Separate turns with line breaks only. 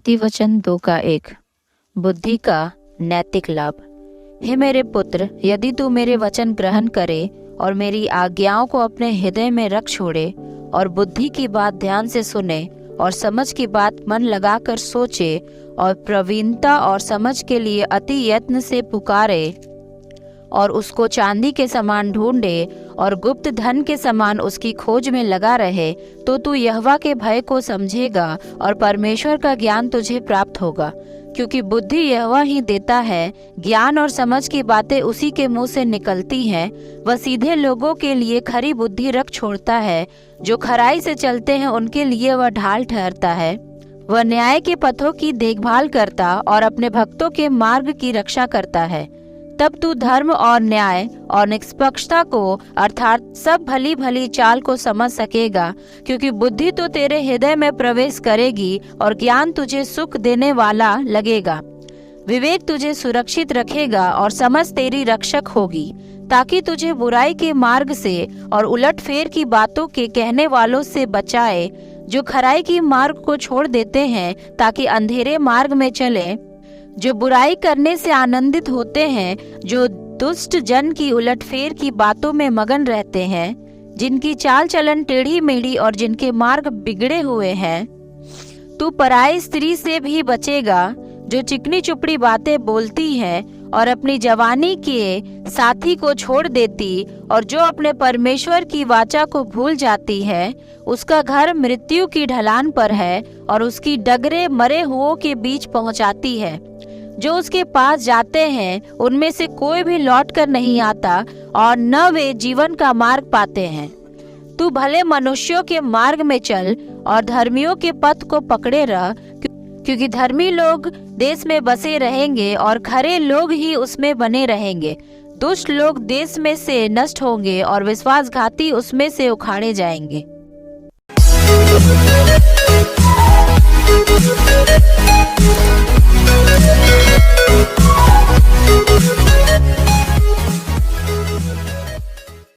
नीति वचन 2 का 1। बुद्धि का नैतिक लाभ। हे मेरे पुत्र, यदि तू मेरे वचन ग्रहण करे और मेरी आज्ञाओं को अपने हृदय में रख छोड़े और बुद्धि की बात ध्यान से सुने और समझ की बात मन लगाकर सोचे और प्रवीणता और समझ के लिए अति यत्न से पुकारे और उसको चांदी के समान ढूंढे और गुप्त धन के समान उसकी खोज में लगा रहे, तो तू यहोवा के भय को समझेगा और परमेश्वर का ज्ञान तुझे प्राप्त होगा। क्योंकि बुद्धि यहोवा ही देता है, ज्ञान और समझ की बातें उसी के मुंह से निकलती हैं। वह सीधे लोगों के लिए खरी बुद्धि रख छोड़ता है, जो खराई से चलते हैं उनके लिए वह ढाल ठहरता है। वह न्याय के पथों की देखभाल करता और अपने भक्तों के मार्ग की रक्षा करता है। तब तू धर्म और न्याय और निष्पक्षता को अर्थात सब भली भली चाल को समझ सकेगा, क्योंकि बुद्धि तो तेरे हृदय में प्रवेश करेगी और ज्ञान तुझे सुख देने वाला लगेगा। विवेक तुझे सुरक्षित रखेगा और समझ तेरी रक्षक होगी, ताकि तुझे बुराई के मार्ग से और उलटफेर की बातों के कहने वालों से बचाए, जो खराई की मार्ग को छोड़ देते हैं ताकि अंधेरे मार्ग में चले, जो बुराई करने से आनंदित होते हैं, जो दुष्ट जन की उलटफेर की बातों में मगन रहते हैं, जिनकी चाल चलन टेढ़ी मेढ़ी और जिनके मार्ग बिगड़े हुए हैं। तू पराई स्त्री से भी बचेगा, जो चिकनी चुपड़ी बातें बोलती है और अपनी जवानी के साथी को छोड़ देती और जो अपने परमेश्वर की वाचा को भूल जाती है। उसका घर मृत्यु की ढलान पर है और उसकी डगरे मरे हुओं के बीच पहुंचाती है। जो उसके पास जाते हैं उनमें से कोई भी लौट कर नहीं आता और न वे जीवन का मार्ग पाते हैं। तू भले मनुष्यों के मार्ग में चल और धर्मियों के पथ को पकड़े रह, क्योंकि धर्मी लोग देश में बसे रहेंगे और खरे लोग ही उसमें बने रहेंगे। दुष्ट लोग देश में से नष्ट होंगे और विश्वासघाती उसमें से उखाड़े जाएंगे।